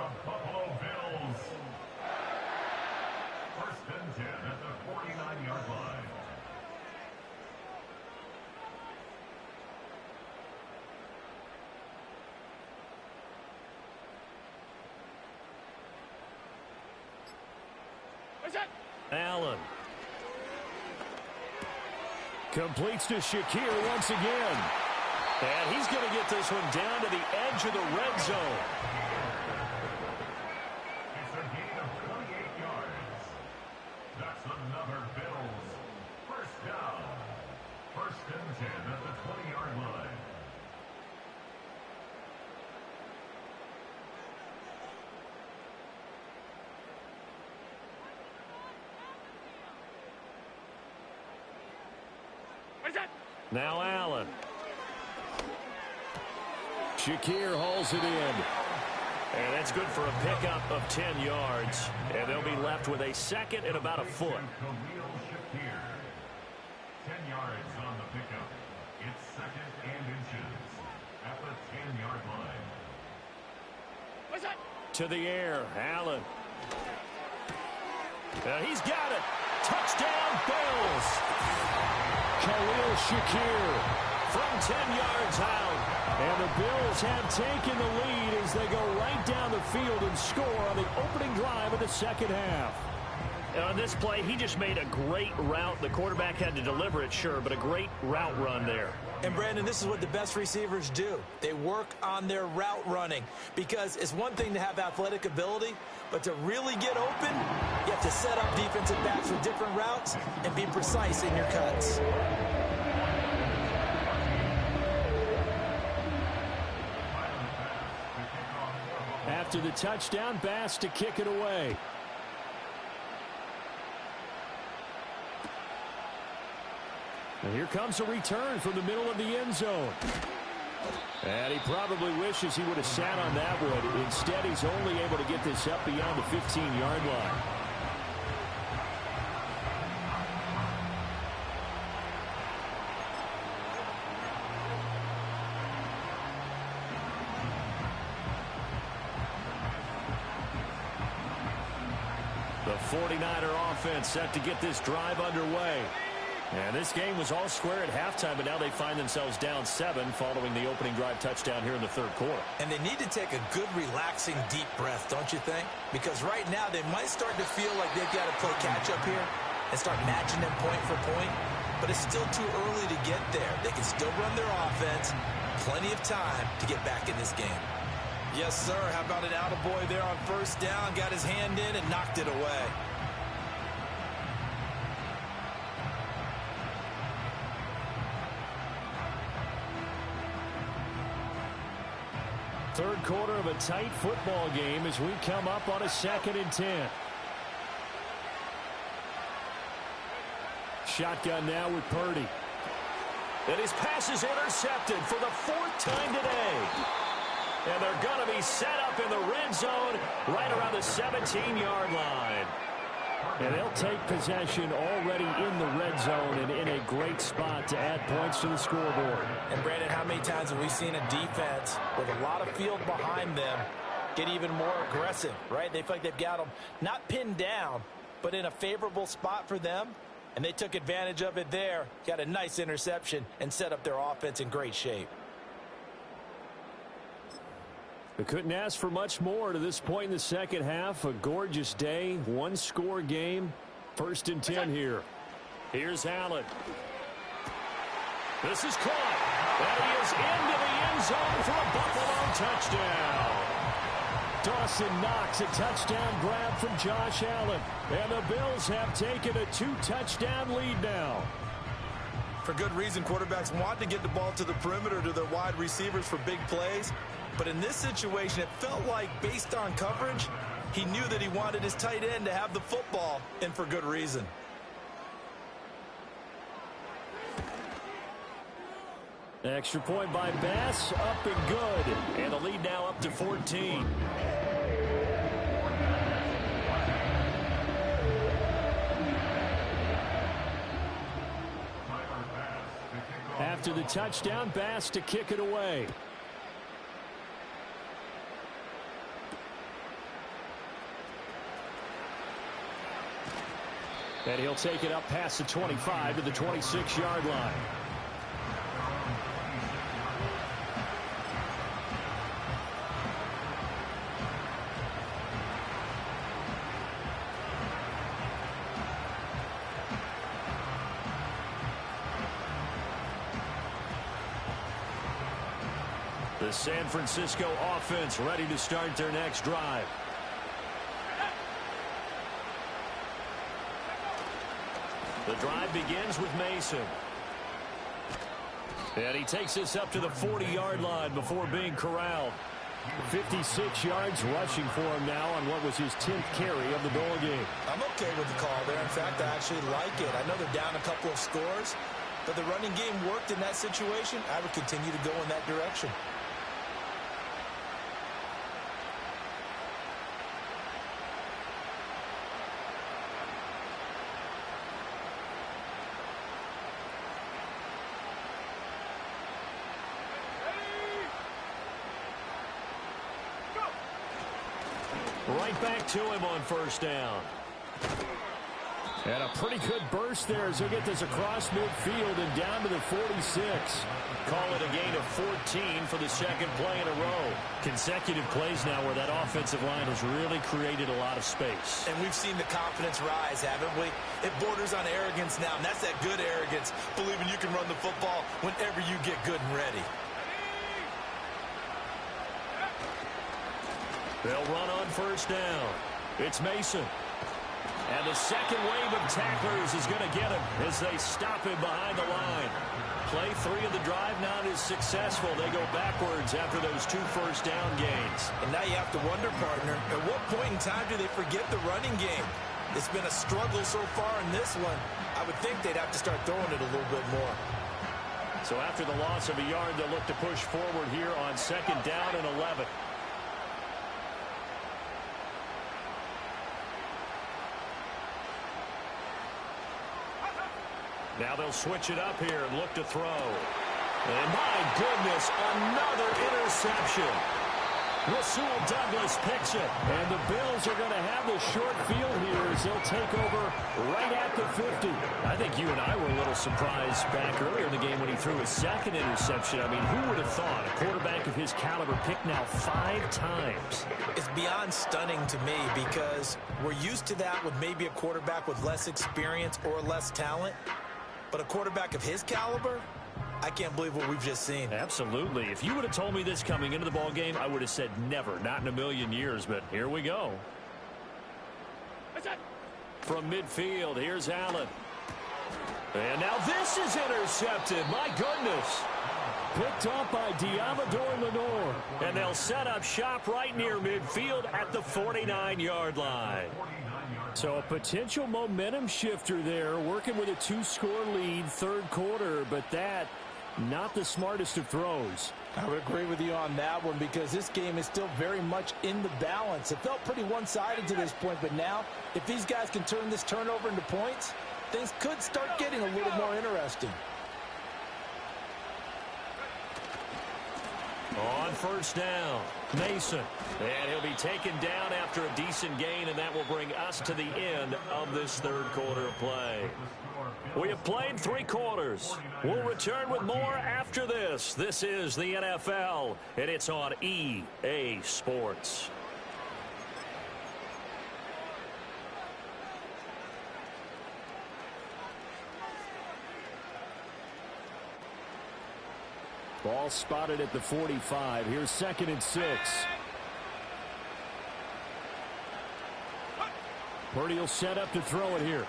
First and 10 at the 49-yard line.
Allen. Completes to Shakir once again. And he's going to get this one down to the edge of the red zone.
It's a gain of 28 yards. That's another Bills first down. First and 10 at the 20-yard line.
Now Allen. Shakir hauls it in. And that's good for a pickup of 10 yards. And they'll be left with a second and about a foot.
10 yards on the pickup. It's second and inches at the 10-yard line.
To the air, Allen. He's got it. Touchdown, Bills. Khalil Shakir from 10 yards out. And the Bills have taken the lead as they go right down the field and score on the opening drive of the second half.
And on this play, he just made a great route. The quarterback had to deliver it, sure, but a great route run there.
And, Brandon, this is what the best receivers do. They work on their route running because it's one thing to have athletic ability, but to really get open, you have to set up defensive backs with different routes and be precise in your cuts.
After the touchdown, Bass to kick it away. And here comes a return from the middle of the end zone. And he probably wishes he would have sat on that one. Instead, he's only able to get this up beyond the 15-yard line. The 49er offense set to get this drive underway. And this game was all square at halftime, but now they find themselves down 7 following the opening drive touchdown here in the third quarter.
And they need to take a good, relaxing, deep breath, don't you think? Because right now they might start to feel like they've got to play catch-up here and start matching them point for point. But it's still too early to get there. They can still run their offense. Plenty of time to get back in this game. Yes, sir. How about an attaboy there on first down? Got his hand in and knocked it away.
Third quarter of a tight football game as we come up on a 2nd and 10. Shotgun now with Purdy. And his pass is intercepted for the 4th time today. And they're going to be set up in the red zone right around the 17-yard line. And they'll take possession already in the red zone and in a great spot to add points to the scoreboard.
And, Brandon, how many times have we seen a defense with a lot of field behind them get even more aggressive, right? They feel like they've got them not pinned down, but in a favorable spot for them. And they took advantage of it there, got a nice interception, and set up their offense in great shape.
I couldn't ask for much more to this point in the second half. A gorgeous day, one-score game. 1st and 10 here. Here's Allen. This is caught. And he is into the end zone for a Buffalo touchdown. Dawson Knox, a touchdown grab from Josh Allen. And the Bills have taken a 2-touchdown lead now.
For good reason, quarterbacks want to get the ball to the perimeter to their wide receivers for big plays. But in this situation, it felt like, based on coverage, he knew that he wanted his tight end to have the football, and for good reason.
Extra point by Bass, up and good. And the lead now up to 14. After the touchdown, Bass to kick it away. And he'll take it up past the 25 to the 26-yard line. The San Francisco offense ready to start their next drive. The drive begins with Mason. And he takes this up to the 40-yard line before being corralled. 56 yards rushing for him now on what was his 10th carry of the ball game.
I'm okay with the call there. In fact, I actually like it. I know they're down a couple of scores, but the running game worked in that situation. I would continue to go in that direction.
Right back to him on 1st down. And a pretty good burst there as he'll get this across midfield and down to the 46. Call it a gain of 14 for the second play in a row. Consecutive plays now where that offensive line has really created a lot of space.
And we've seen the confidence rise, haven't we? It borders on arrogance now, and that's that good arrogance, believing you can run the football whenever you get good and ready.
They'll run on 1st down. It's Mason. And the second wave of tacklers is going to get him as they stop him behind the line. Play 3 of the drive not as successful. They go backwards after those 2 first down gains.
And now you have to wonder, partner, at what point in time do they forget the running game? It's been a struggle so far in this one. I would think they'd have to start throwing it a little bit more.
So after the loss of a yard, they'll look to push forward here on 2nd down and 11. Now they'll switch it up here and look to throw. And my goodness, another interception. Rasul Douglas picks it. And the Bills are going to have the short field here as they'll take over right at the 50. I think you and I were a little surprised back earlier in the game when he threw his 2nd interception. I mean, who would have thought a quarterback of his caliber picked now 5 times?
It's beyond stunning to me because we're used to that with maybe a quarterback with less experience or less talent. But a quarterback of his caliber, I can't believe what we've just seen.
Absolutely. If you would have told me this coming into the ball game, I would have said never, not in a million years. But here we go. From midfield, here's Allen. And now this is intercepted. My goodness. Picked up by Diamador Lenore. And they'll set up shop right near midfield at the 49-yard line. So a potential momentum shifter there, working with a 2-score lead, 3rd quarter, but that, not the smartest of throws.
I would agree with you on that one because this game is still very much in the balance. It felt pretty one-sided to this point, but now, if these guys can turn this turnover into points, things could start getting a little more interesting.
On first down, Mason. And he'll be taken down after a decent gain, and that will bring us to the end of this third quarter of play. We have played 3 quarters. We'll return with more after this. This is the NFL, and it's on EA Sports.
Ball spotted at the 45. Here's 2nd and 6. Purdy will set up to throw it here.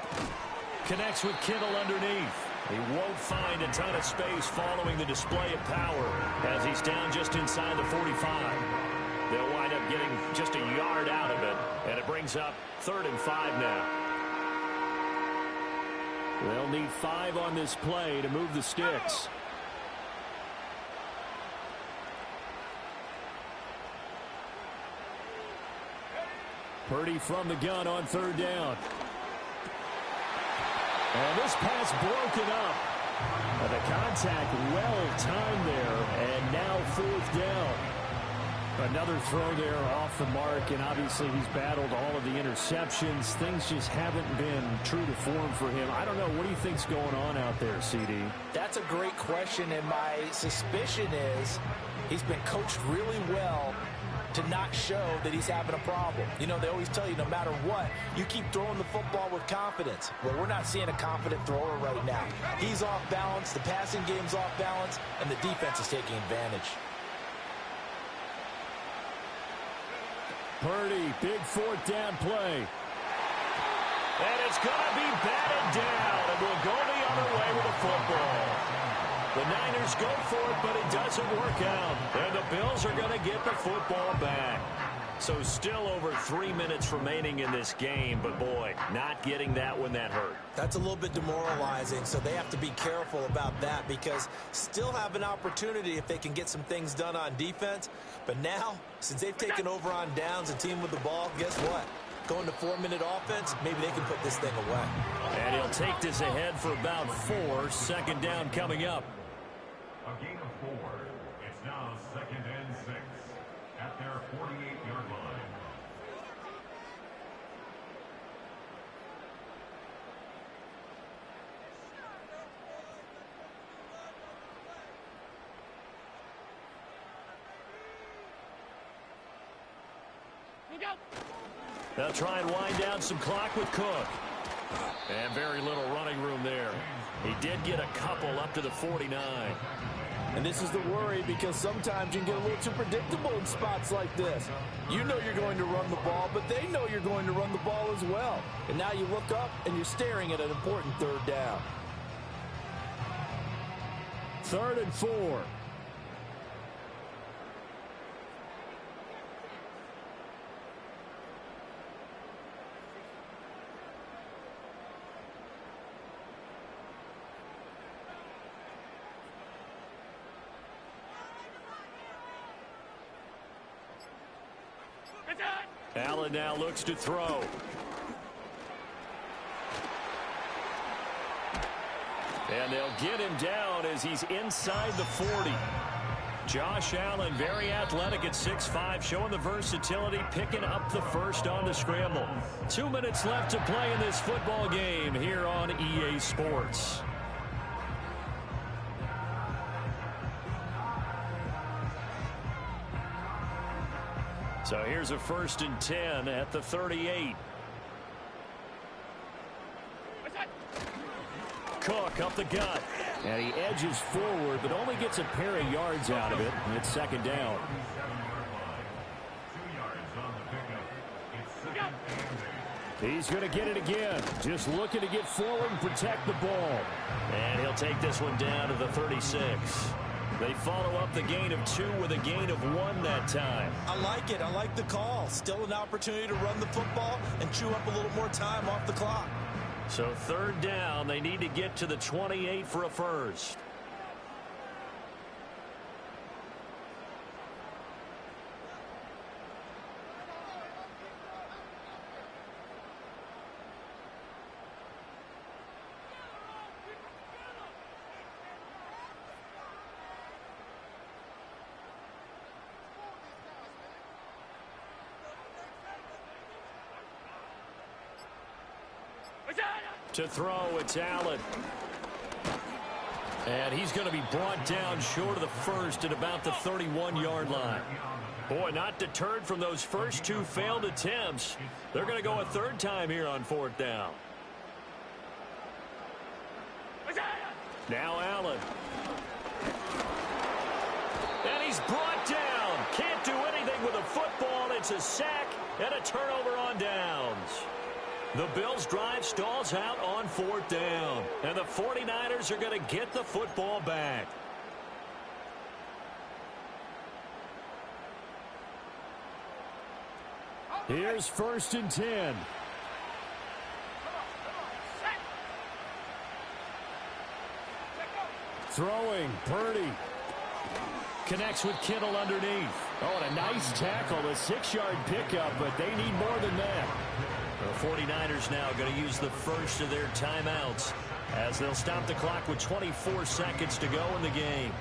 Connects with Kittle underneath. He won't find a ton of space following the display of power as he's down just inside the 45. They'll wind up getting just a yard out of it, and it brings up 3rd and 5 now. They'll need 5 on this play to move the sticks. Purdy from the gun on 3rd down. And this pass broken up. And the contact well timed there. And now 4th down. Another throw there off the mark. And obviously he's battled all of the interceptions. Things just haven't been true to form for him. I don't know. What do you think's going on out there, CD?
That's a great question. And my suspicion is he's been coached really well to not show that he's having a problem. You know, they always tell you no matter what, you keep throwing the football with confidence. Well, we're not seeing a confident thrower right now. He's off balance, the passing game's off balance, and the defense is taking advantage.
Purdy, big 4th down play.
And it's going to be batted down, and we'll go the other way with the football. The Niners go for it, but it doesn't work out. And the Bills are going to get the football back. So still over 3 minutes remaining in this game, but boy, not getting that when that hurt.
That's a little bit demoralizing, so they have to be careful about that because still have an opportunity if they can get some things done on defense. But now, since they've taken over on downs and team with the ball, guess what? Going to 4-minute offense, maybe they can put this thing away.
And he'll take this ahead for about 4. 2nd down coming up.
A gain of 4. It's now 2nd and 6 at their 48-yard line.
Look out!
They'll try and wind down some clock with Cook. And very little running room there. He did get a couple up to the 49.
And this is the worry because sometimes you can get a little too predictable in spots like this. You know you're going to run the ball, but they know you're going to run the ball as well. And now you look up and you're staring at an important 3rd down.
3rd and 4.
Allen now looks to throw. And they'll get him down as he's inside the 40. Josh Allen, very athletic at 6'5", showing the versatility, picking up the first on the scramble. 2 minutes left to play in this football game here on EA Sports. So here's a 1st and 10 at the 38. Cook up the gut. And he edges forward, but only gets a pair of yards out of it. And it's 2nd down. He's going to get it again. Just looking to get forward and protect the ball. And he'll take this one down to the 36. They follow up the gain of 2 with a gain of 1 that time.
I like it. I like the call. Still an opportunity to run the football and chew up a little more time off the clock.
So 3rd down, they need to get to the 28 for a first.
To throw, it's Allen. And he's going to be brought down short of the first at about the 31-yard line. Boy, not deterred from those first two failed attempts. They're going to go a third time here on fourth down. Now Allen. And he's brought down. Can't do anything with a football. It's a sack and a turnover on downs. The Bills' drive stalls out on fourth down. And the 49ers are going to get the football back. Here's 1st and 10. Throwing, Purdy. Connects with Kittle underneath. Oh, and a nice tackle, a 6-yard pickup, but they need more than that. The 49ers now going to use the first of their timeouts as they'll stop the clock with 24 seconds to go in the game.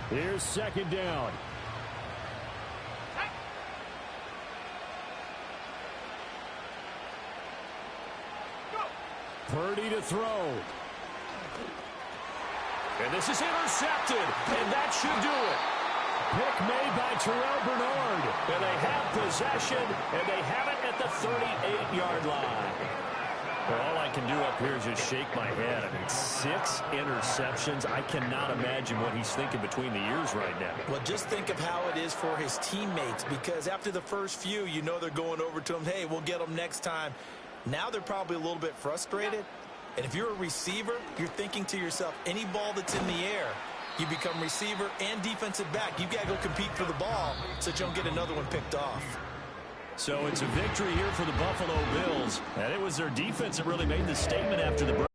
Here's 2nd down. Purdy to throw. And this is intercepted, and that should do it. Pick made by Terrell Bernard. And they have possession, and they have it at the 38-yard line. Well, all I can do up here is just shake my head. I mean, 6 interceptions. I cannot imagine what he's thinking between the ears right now.
Well, just think of how it is for his teammates, because after the first few, you know they're going over to him, hey, we'll get them next time. Now they're probably a little bit frustrated. And if you're a receiver, you're thinking to yourself, any ball that's in the air, you become receiver and defensive back. You've got to go compete for the ball so that you don't get another one picked off.
So it's a victory here for the Buffalo Bills. And it was their defense that really made the statement after the break.